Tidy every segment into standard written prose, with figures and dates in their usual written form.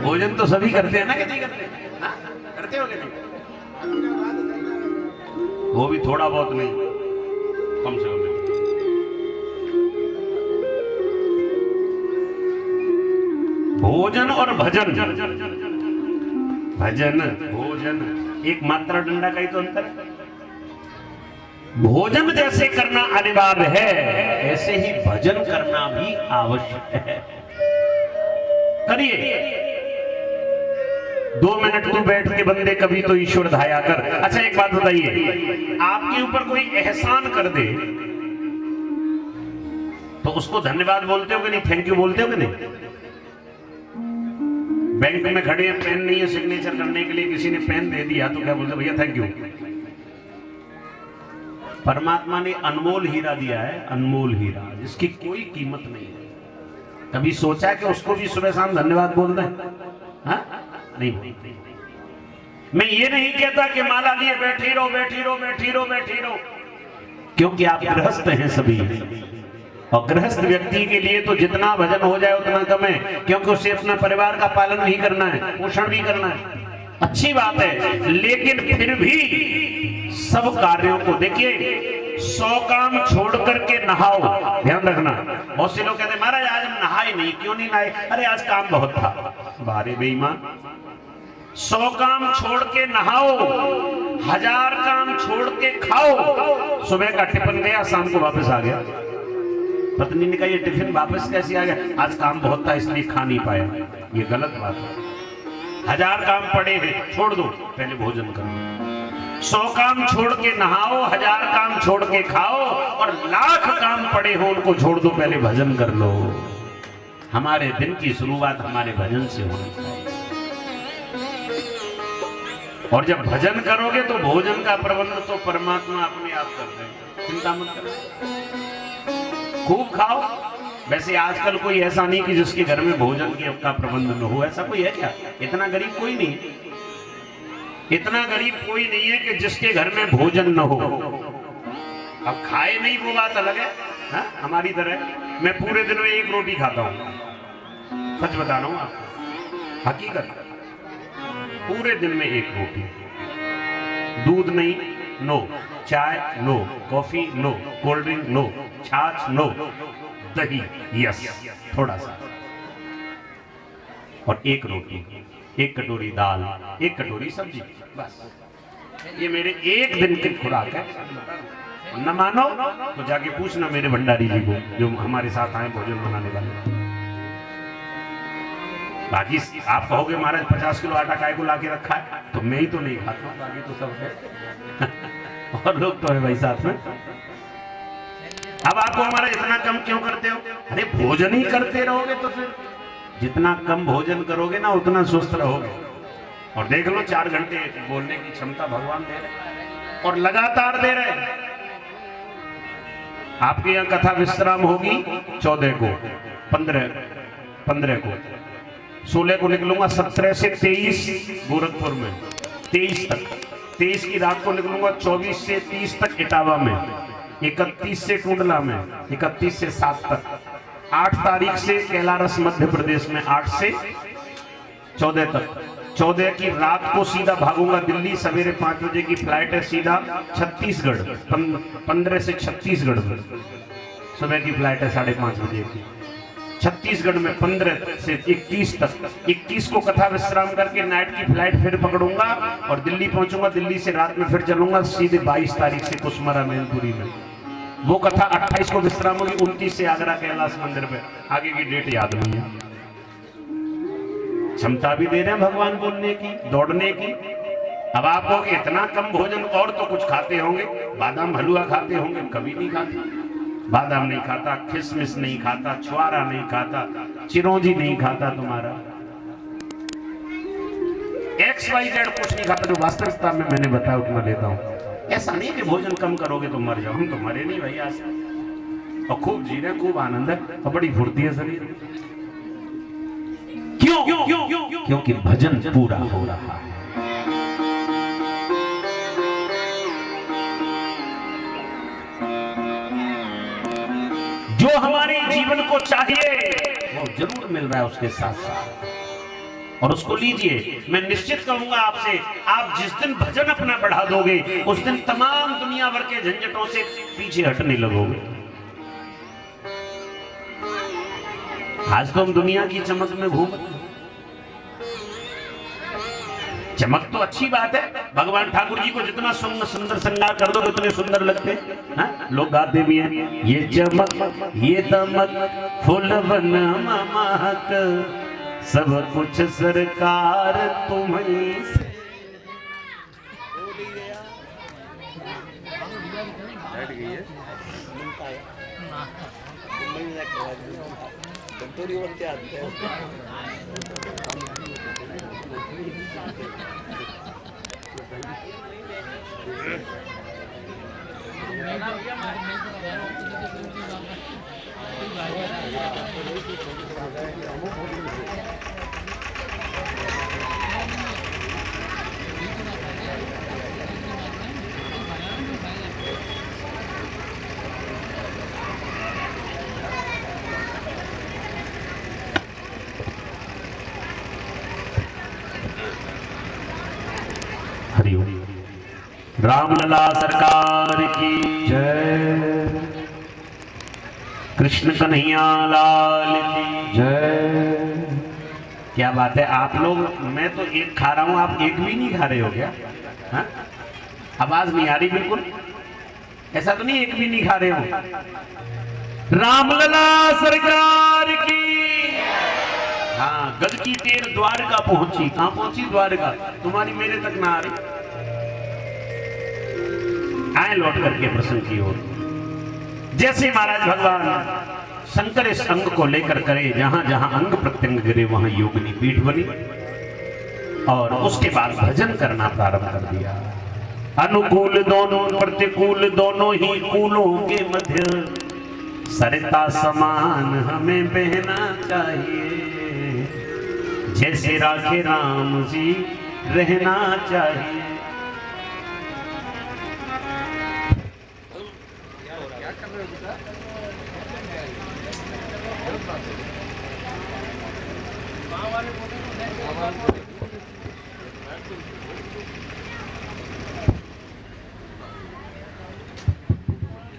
भोजन तो सभी करते हैं ना, कि नहीं करते? हाँ? करते हो कि नहीं? वो भी थोड़ा बहुत नहीं, कम से कम। भोजन और भजन, भजन भोजन एक मात्रा डंडा का ही तो अंतर है। भोजन जैसे करना अनिवार्य है, ऐसे ही भजन करना भी आवश्यक है। करिए 2 मिनट तू बैठ के बंदे कभी तो ईश्वर धाया कर। अच्छा एक बात बताइए, आपके ऊपर कोई एहसान कर दे तो उसको धन्यवाद बोलते हो कि नहीं, थैंक यू बोलते हो कि नहीं? बैंक में खड़े हैं, पेन नहीं है सिग्नेचर करने के लिए, किसी ने पेन दे दिया तो क्या बोलते? भैया थैंक यू। परमात्मा ने अनमोल हीरा दिया है, अनमोल हीरा जिसकी कोई कीमत नहीं है। कभी सोचा कि उसको भी सुबह शाम धन्यवाद बोल दें? हाँ? नहीं। मैं ये नहीं कहता कि माला लिए बैठी रहो बैठी रहो बैठी रहो बैठी रहो, क्योंकि आप गृहस्थ हैं सभी, और गृहस्थ व्यक्ति के लिए तो जितना भजन हो जाए उतना कम है, क्योंकि उसे अपना परिवार का पालन भी करना है, पोषण भी करना है। अच्छी बात है, लेकिन फिर भी सब कार्यों को देखिए, 100 काम छोड़ करके नहाओ। ध्यान रखना, बहुत से लोग कहते हैं महाराज आज हम नहाए नहीं, क्यों नहीं नहाए? अरे आज काम बहुत था। बारे बेईमान, 100 काम छोड़ के नहाओ, 1000 काम छोड़ के खाओ। सुबह का टिफिन गया, शाम को वापस आ गया। पत्नी ने कहा ये टिफिन वापस कैसे आ गया? आज काम बहुत था इसलिए खा नहीं पाया। ये गलत बात है। 1000 काम पड़े हैं, छोड़ दो, पहले भोजन करो। 100 काम छोड़ के नहाओ, 1000 काम छोड़ के खाओ, और 1,00,000 काम पड़े हो उनको छोड़ दो, पहले भजन कर लो। हमारे दिन की शुरुआत हमारे भजन से होनी चाहिए, और जब भजन करोगे तो भोजन का प्रबंध तो परमात्मा अपने आप कर देंगे, चिंता मत करो। खूब खाओ। वैसे आजकल कोई ऐसा नहीं कि जिसके घर में भोजन का प्रबंध न हो, ऐसा कोई है क्या? इतना गरीब कोई नहीं, इतना गरीब कोई नहीं है कि जिसके घर में भोजन न हो। अब खाए नहीं वो बात अलग है, हा? हमारी तरह मैं पूरे दिन में 1 रोटी खाता हूं, सच बता रहा हूं आपको, हकीकत। पूरे दिन में 1 रोटी, दूध नहीं, नो, चाय no, coffee no, cold drink no, छाछ नो, दही यस, थोड़ा सा, और 1 रोटी, 1 कटोरी दाल, 1 कटोरी सब्जी, बस। ये मेरे 1 दिन की खुराक है। न मानो तो जाके पूछना मेरे भंडारी जी को जो हमारे साथ आए भोजन बनाने वाले। बाकी आप कहोगे महाराज 50 किलो आटा काय को लाके रखा है, तो मैं ही तो नहीं खाता हूं, बाकी तो सब है और लोग तो है भाई साथ में। अब आपको हमारा इतना कम क्यों करते हो? अरे भोजन ही करते रहोगे तो फिर जितना कम भोजन करोगे ना उतना स्वस्थ रहोगे। और देख लो 4 घंटे बोलने की क्षमता भगवान दे रहे और लगातार दे रहे। आपके यहाँ कथा विश्राम होगी 14 को, 15 को, 16 को निकलूंगा, 17 से 23 गोरखपुर में, 23 तक, 23 की रात को निकलूंगा, 24 से 30 तक इटावा में, 31 से टूंडला में, 31 से 7 तक, 8 तारीख से कैलारस मध्य प्रदेश में, 8 से 14 तक। 14 की रात को सीधा भागूंगा दिल्ली, सवेरे 5 बजे की फ्लाइट है, सीधा छत्तीसगढ़, 15 से छत्तीसगढ़ में सुबह की फ्लाइट है 5:30 बजे की। छत्तीसगढ़ में 15 से 21 तक, 21 को कथा विश्राम करके नाइट की फ्लाइट फिर पकड़ूंगा और दिल्ली पहुंचूंगा। दिल्ली से रात में फिर चलूंगा सीधे 22 तारीख से कुशमरा मैनपुरी में। वो कथा 28 को विश्राम होगी, 29 से आगरा कैलाश मंदिर पे। आगे की डेट याद नहीं है। क्षमता भी दे रहे हैं भगवान बोलने की, दौड़ने की। अब आप लोग इतना कम भोजन, और तो कुछ खाते होंगे, बादाम हलवा खाते होंगे, कभी नहीं खाते। बादाम नहीं खाता, किशमिश नहीं खाता, छुआरा नहीं खाता, चिरौंजी नहीं खाता, तुम्हारा XYZ कुछ नहीं खाता। जो वास्तविकता में मैंने बताया उतना लेता हूँ। ऐसा नहीं कि भोजन कम करोगे तो मर जाओ, हम तो मरे नहीं भाई आज, और खूब जी रहे, खूब आनंद है और बड़ी फुर्ती है शरीर। क्यों? क्योंकि भजन पूरा हो रहा है। जो हमारे जीवन को चाहिए वो जरूर मिल रहा है उसके साथ साथ, और उसको लीजिए। मैं निश्चित कहूंगा आपसे, आप जिस दिन भजन अपना बढ़ा दोगे उस दिन तमाम दुनिया भर के झंझटों से पीछे हटने लगोगे। आज तो हम दुनिया की चमक में घूम, चमक तो अच्छी बात है, भगवान ठाकुर जी को जितना सुंदर श्रृंगार कर दो उतने सुंदर लगते हैं। लोग गाते भी हैं, ये चमक ये दमक फूलवन महक सब कुछ सरकार तुम्हीं से। रामलला सरकार की जय, कृष्ण कन्हैया लाल की जय। क्या बात है आप लोग, मैं तो एक खा रहा हूं, आप एक भी नहीं खा रहे हो क्या? हा? आवाज नहीं आ रही बिल्कुल, ऐसा तो नहीं एक भी नहीं खा रहे हो। रामलला सरकार की। हाँ, गज की तेर द्वारका पहुंची। कहां पहुंची? द्वारका। तुम्हारी मेरे तक ना आ रही। आए लौट करके प्रसंग की ओर। जैसे महाराज भगवान शंकर इस अंग को लेकर करे, जहां जहां अंग प्रत्यंग गिरे वहां योगिनी पीठ बनी, और उसके बाद भजन करना प्रारंभ कर दिया। अनुकूल दोनों प्रतिकूल दोनों ही कूलों के मध्य सरिता समान हमें बहना चाहिए, जैसे राखे राम जी रहना चाहिए।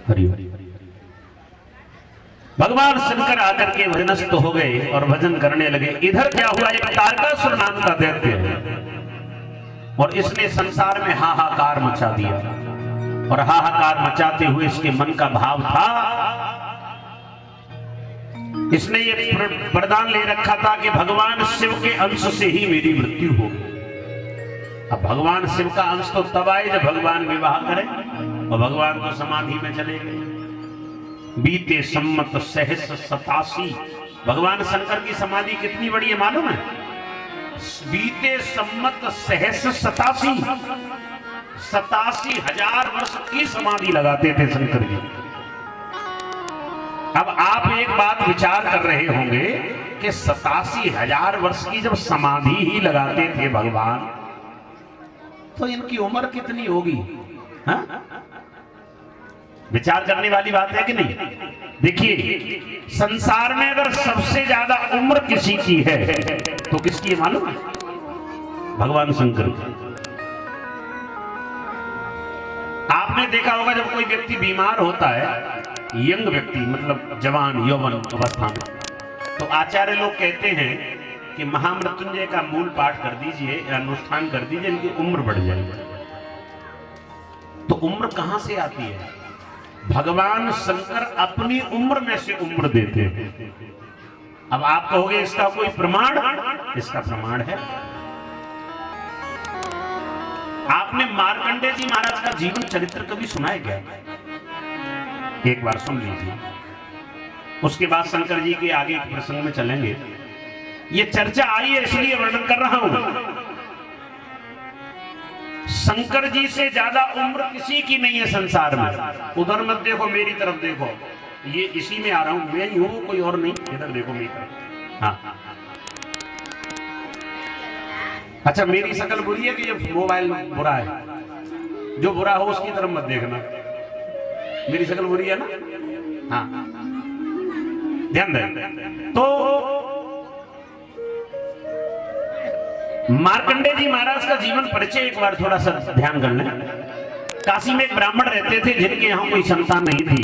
हरि हरि हरि। भगवान शंकर आकर के भजनस्थ हो गए और भजन करने लगे। इधर क्या हुआ, एक तारकासुर नाम का दैत्य है और इसने संसार में हाहाकार मचा दिया, और हाहाकार मचाते हुए इसके मन का भाव था, इसने ये वरदान ले रखा था कि भगवान शिव के अंश से ही मेरी मृत्यु होगी। अब भगवान शिव का अंश तो तब आए जब भगवान विवाह करें, और भगवान तो समाधि में चले गए। बीते सम्मत सहस 87, भगवान शंकर की समाधि कितनी बड़ी है मालूम है? बीते सम्मत सहस 87,000 वर्ष की समाधि लगाते थे शंकर जी। अब आप एक बात विचार कर रहे होंगे कि 87,000 वर्ष की जब समाधि ही लगाते थे भगवान, तो इनकी उम्र कितनी होगी? हाँ? विचार करने वाली बात है कि नहीं? देखिए, संसार में अगर सबसे ज्यादा उम्र किसी की है तो किसकी है मालूम है? भगवान शंकर की। आपने देखा होगा जब कोई व्यक्ति बीमार होता है, यंग व्यक्ति मतलब जवान यौवन अवस्था में, तो आचार्य लोग कहते हैं कि महामृत्युंजय का मूल पाठ कर दीजिए या अनुष्ठान कर दीजिए, इनकी उम्र बढ़ जाएगी। तो उम्र कहां से आती है? भगवान शंकर अपनी उम्र में से उम्र देते हैं। अब आप कहोगे इसका कोई प्रमाण? इसका प्रमाण है, आपने मार्कंडेय जी महाराज का जीवन चरित्र कभी सुना है क्या? एक बार सुन लीजिए, उसके बाद शंकर जी के आगे प्रसंग में चलेंगे। ये चर्चा आई है इसलिए वर्णन कर रहा हूं। शंकर जी से ज्यादा उम्र किसी की नहीं है संसार में। उधर मत देखो, मेरी तरफ देखो, ये इसी में आ रहा हूं, मैं ही हूं, कोई और नहीं। इधर देखो मेरी तरफ। हाँ, अच्छा मेरी शक्ल बुरी है कि ये मोबाइल बुरा है? जो बुरा हो उसकी तरफ मत देखना। मेरी शक्ल बुरी है ना? हाँ, ध्यान दें। तो मार्कंडे जी महाराज का जीवन परिचय एक बार थोड़ा सा ध्यान कर लें। काशी में एक ब्राह्मण रहते थे जिनके यहाँ कोई संतान नहीं थी।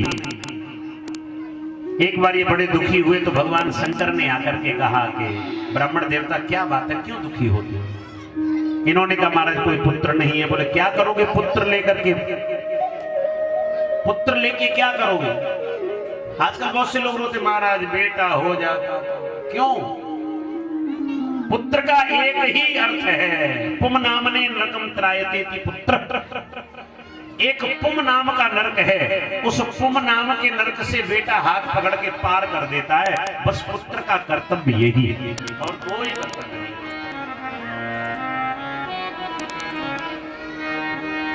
एक बार ये बड़े दुखी हुए तो भगवान शंकर ने आकर के कहा कि ब्राह्मण देवता क्या बात है, क्यों दुखी होते हो? इन्होंने कहा महाराज कोई पुत्र नहीं है। बोले क्या करोगे पुत्र लेकर के? पुत्र लेके क्या करोगे? आजकल बहुत से लोग रोते महाराज बेटा हो जाता। क्यों? पुत्र का एक ही अर्थ है, पुम नामने नरकम त्रायते पुत्र। एक पुम नाम का नरक है, उस पुम नाम के नरक से बेटा हाथ पकड़ के पार कर देता है। बस पुत्र का कर्तव्य यही है और कोई कर्तव्य नहीं।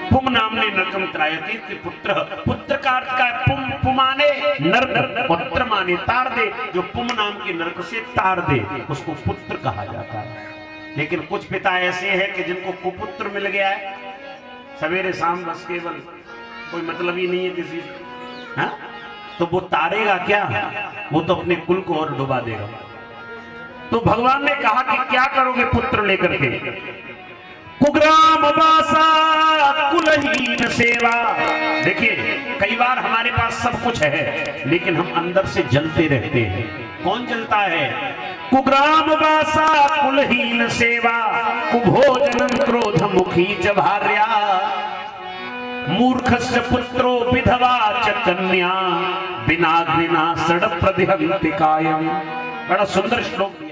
पुम नामने नरकम त्रायते पुत्र। पुत्र का अर्थ का पुम, पुमाने नर, पुत्र माने तार दे। जो पुम नाम के नरक से तार दे उसको पुत्र कहा जाता है। लेकिन कुछ पिता ऐसे हैं कि जिनको कुपुत्र मिल गया है, सवेरे शाम बस केवल कोई मतलब ही नहीं है किसी से, हाँ? तो वो तारेगा क्या? वो तो अपने कुल को और डुबा देगा। तो भगवान ने कहा कि क्या करोगे पुत्र लेकर के? कुग्राम वासा कुलहीन सेवा। देखिए कई बार हमारे पास सब कुछ है लेकिन हम अंदर से जलते रहते हैं। कौन जलता है? कुग्राम वासा कुलहीन सेवा, कुभोजनम क्रोध मुखी च भार्या, मूर्खस्य पुत्रो विधवा च कन्या, बिना घृणा सड़ प्रदिहन्ति कायम। बड़ा सुंदर श्लोक।